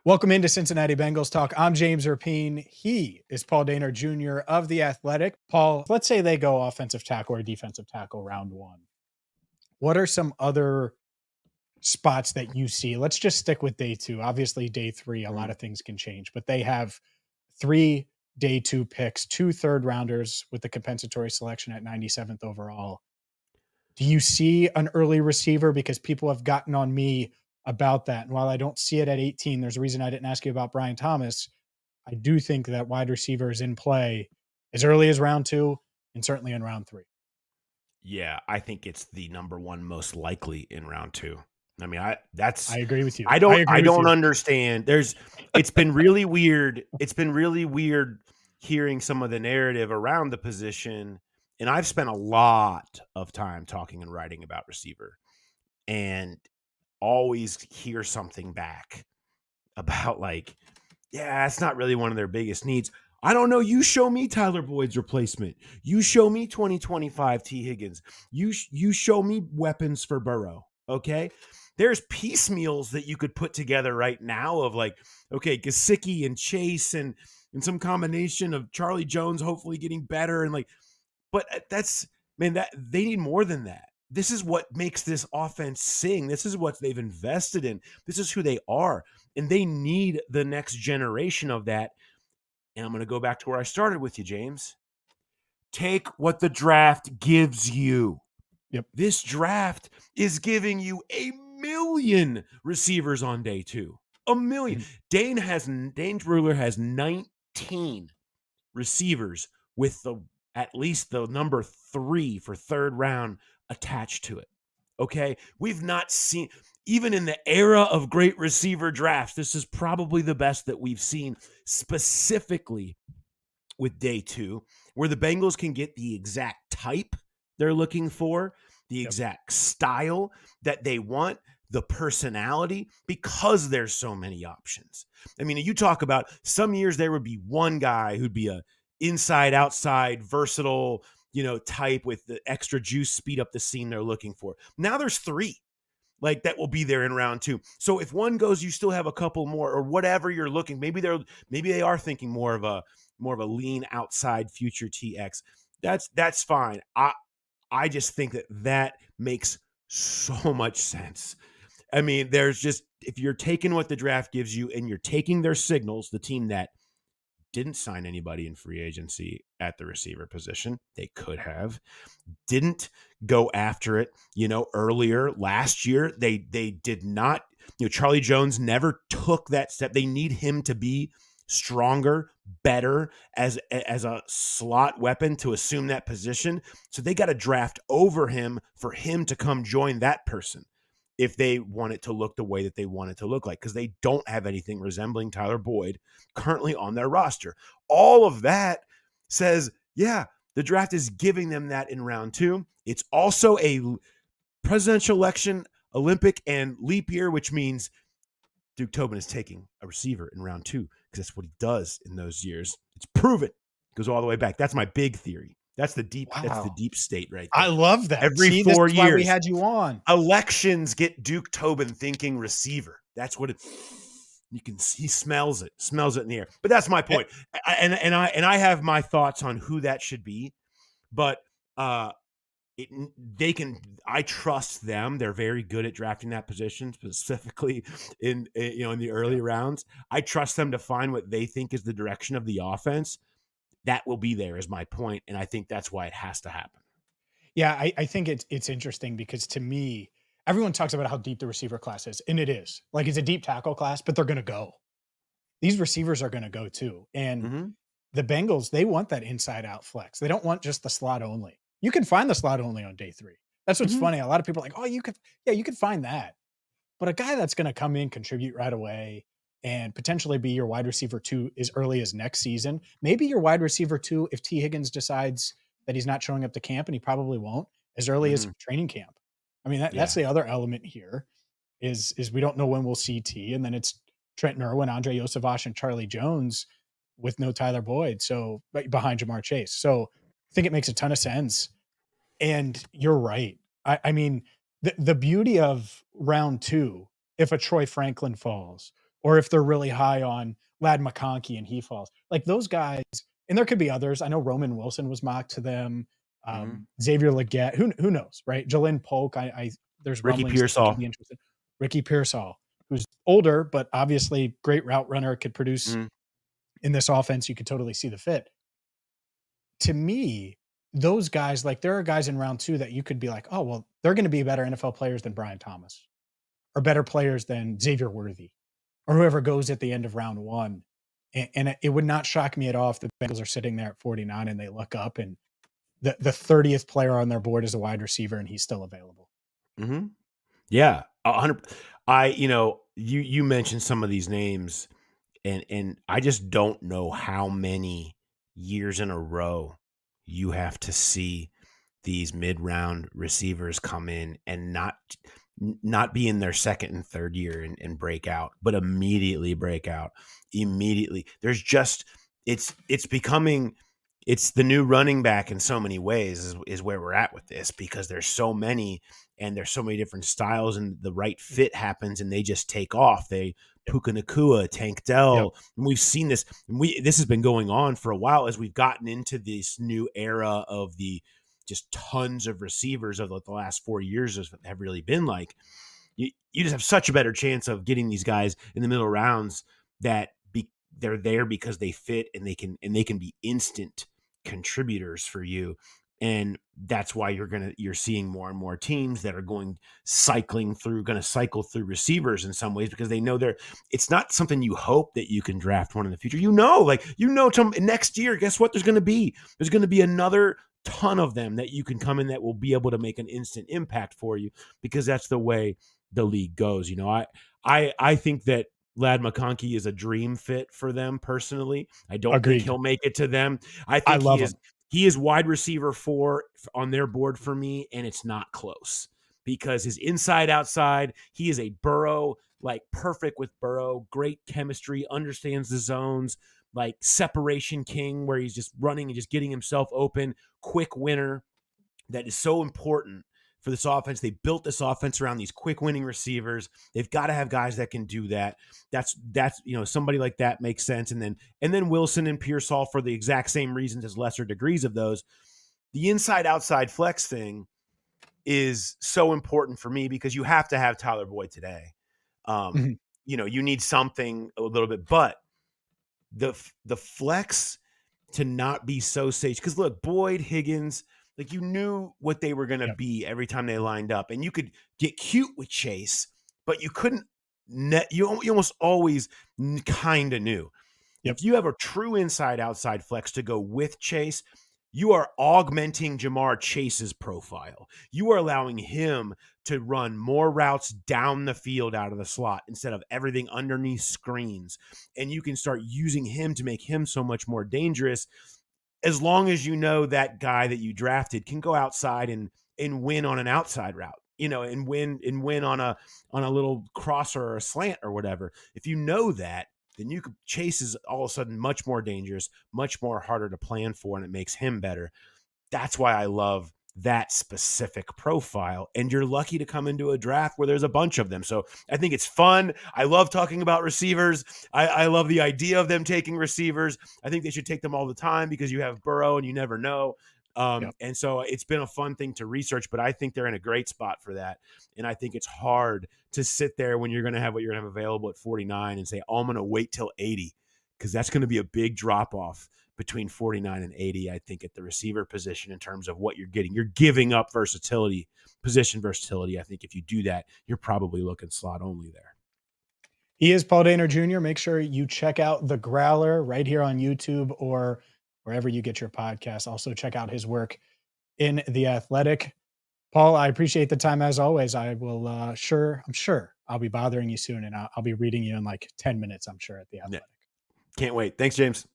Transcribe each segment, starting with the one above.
Welcome into Cincinnati Bengals Talk. I'm James Rapien. He is Paul Dehner Jr. of The Athletic. Paul, let's say they go offensive tackle or defensive tackle round one. What are some other spots that you see? Let's just stick with day two. Obviously, day three, a lot of things can change, but they have 3 day two picks, 2 third-rounders with the compensatory selection at 97th overall. Do you see an early receiver? Because people have gotten on me about that. And while I don't see it at 18, there's a reason I didn't ask you about Brian Thomas. I do think that wide receiver is in play as early as round 2 and certainly in round 3. Yeah, I think it's the number one most likely in round 2. I mean, I agree with you. I don't understand. It's been really weird. It's been really weird hearing some of the narrative around the position. And I've spent a lot of time talking and writing about receiver and always hear something back about like, yeah, it's not really one of their biggest needs. I don't know. You show me Tyler Boyd's replacement. You show me 2025 Tee Higgins. You show me weapons for Burrow. Okay. There's piecemeals that you could put together right now of like, okay, Gesicki and Chase and some combination of Charlie Jones hopefully getting better and like, but that they need more than that. This is what makes this offense sing. This is what they've invested in. This is who they are. And they need the next generation of that. And I'm going to go back to where I started with you, James. Take what the draft gives you. Yep. This draft is giving you 1 million receivers on day 2. 1 million. Dane Brugler has 19 receivers with at least the number 3 for third round attached to it. Okay. We've not seen, even in the era of great receiver drafts, this is probably the best that we've seen specifically with day 2, where the Bengals can get the exact type they're looking for, the exact style that they want, the personality, because there's so many options. I mean, you talk about some years there would be one guy who'd be a inside, outside, versatile, type with the extra juice, speed up the scene they're looking for. Now there's 3 like that will be there in round 2. So if one goes, you still have a couple more or whatever you're looking. Maybe they are thinking more of a lean outside future TX. That's fine. I just think that makes so much sense. I mean, there's just, if you're taking what the draft gives you and you're taking their signals, the team that didn't sign anybody in free agency at the receiver position, they could have, didn't go after it, earlier last year. They did not, Charlie Jones never took that step. They need him to be stronger, better as a slot weapon to assume that position. So they got to draft over him for him to come join that person if they want it to look the way that they want it to look like, because they don't have anything resembling Tyler Boyd currently on their roster. All of that says, yeah, the draft is giving them that in round 2. It's also a presidential election, Olympic, and leap year, which means Duke Tobin is taking a receiver in round 2 because that's what he does in those years. It's proven. It goes all the way back. That's my big theory. That's the deep. Wow. That's the deep state right there. I love that. Every 4 years, why we had you on. Elections get Duke Tobin thinking receiver. That's what it. You can. He smells it in the air. But that's my point. I have my thoughts on who that should be, but they can. I trust them. They're very good at drafting that position, specifically in the early rounds. I trust them to find what they think is the direction of the offense. That will be there is my point, and I think that's why it has to happen. Yeah, I think it's interesting because to me, everyone talks about how deep the receiver class is, and it is. Like, it's a deep tackle class, but they're going to go. These receivers are going to go too. And the Bengals, they want that inside-out flex. They don't want just the slot only. You can find the slot only on day 3. That's what's funny. A lot of people are like, oh, you could find that. But a guy that's going to come in, contribute right away, and potentially be your wide receiver 2 as early as next season. Maybe your wide receiver 2, if Tee Higgins decides that he's not showing up to camp, and he probably won't, as early as training camp. I mean, that's the other element here is we don't know when we'll see T, and then it's Trenton Irwin, Andre Yosavash, and Charlie Jones with no Tyler Boyd, so behind Jamar Chase. So I think it makes a ton of sense. And you're right. I mean, the beauty of round 2, if a Troy Franklin falls, or if they're really high on Ladd McConkey and he falls. Like those guys, and there could be others. I know Roman Wilson was mocked to them. Xavier Legette, who knows, right? Jalen Polk, there's Ricky rumblings that he could Pearsall. be interested. Ricky Pearsall, who's older, but obviously great route runner, could produce in this offense. You could totally see the fit. To me, those guys, like there are guys in round 2 that you could be like, oh, well, they're going to be better NFL players than Brian Thomas or better players than Xavier Worthy or whoever goes at the end of round 1. And it would not shock me at all if the Bengals are sitting there at 49 and they look up and the 30th player on their board is a wide receiver and he's still available. Yeah. 100. You mentioned some of these names and I just don't know how many years in a row you have to see these mid-round receivers come in and not be in their second and third year and break out, but immediately break out. There's just, it's becoming, it's the new running back in so many ways is where we're at with this, because there's so many and there's so many different styles and the right fit happens and they just take off. Puka Nacua, Tank Dell. And we've seen this. And this has been going on for a while as we've gotten into this new era of the just tons of receivers of the last 4 years have really been like. You just have such a better chance of getting these guys in the middle rounds that they're there because they fit and they can be instant contributors for you. And that's why you're seeing more and more teams that are going to cycle through receivers in some ways, because they know it's not something you hope that you can draft one in the future. Next year, guess what? There's going to be another ton of them that you can come in that will be able to make an instant impact for you, because that's the way the league goes. I think that Ladd McConkey is a dream fit for them personally. I don't think he'll make it to them. I think he is wide receiver 4 on their board for me, and it's not close because his inside outside, he is a Burrow, like perfect with Burrow, great chemistry, understands the zones, like separation king where he's just running and just getting himself open, quick winner. That is so important for this offense. They built this offense around these quick winning receivers. They've got to have guys that can do that. That's somebody like that makes sense. And then Wilson and Pearsall for the exact same reasons as lesser degrees of those. The inside outside flex thing is so important for me because you have to have Tyler Boyd today. You need something a little bit, but the flex to not be so safe, because look, Boyd, Higgins, like you knew what they were going to be every time they lined up, and you could get cute with Chase, but you couldn't. You almost always kind of knew. If you have a true inside-outside flex to go with Chase, you are augmenting Jamar Chase's profile. You are allowing him to run more routes down the field out of the slot instead of everything underneath screens, and you can start using him to make him so much more dangerous. As long as you know that guy that you drafted can go outside and win on an outside route, and win on a little crosser or a slant or whatever. If you know that, then Chase is all of a sudden much more dangerous, much more harder to plan for, and it makes him better. That's why I love that specific profile, and you're lucky to come into a draft where there's a bunch of them. So I think it's fun. I love talking about receivers. I love the idea of them taking receivers. I think they should take them all the time because you have Burrow and you never know. And so it's been a fun thing to research, but I think they're in a great spot for that. And I think it's hard to sit there when you're going to have what you're going to have available at 49 and say, oh, I'm going to wait till 80, because that's going to be a big drop off between 49 and 80, I think, at the receiver position in terms of what you're getting. You're giving up position versatility. I think if you do that, you're probably looking slot only there. He is Paul Dehner Jr. Make sure you check out The Growler right here on YouTube or wherever you get your podcasts. Also check out his work in The Athletic. Paul, I appreciate the time as always. I will I'm sure I'll be bothering you soon, and I'll be reading you in like 10 minutes, I'm sure, at The Athletic. Can't wait. Thanks, James.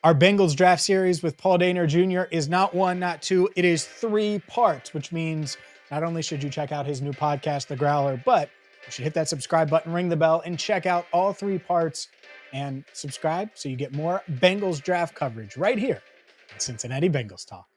Our Bengals draft series with Paul Dehner Jr. is not 1, not 2. It is 3 parts, which means not only should you check out his new podcast, The Growler, but you should hit that subscribe button, ring the bell, and check out all 3 parts and subscribe so you get more Bengals draft coverage right here on Cincinnati Bengals Talk.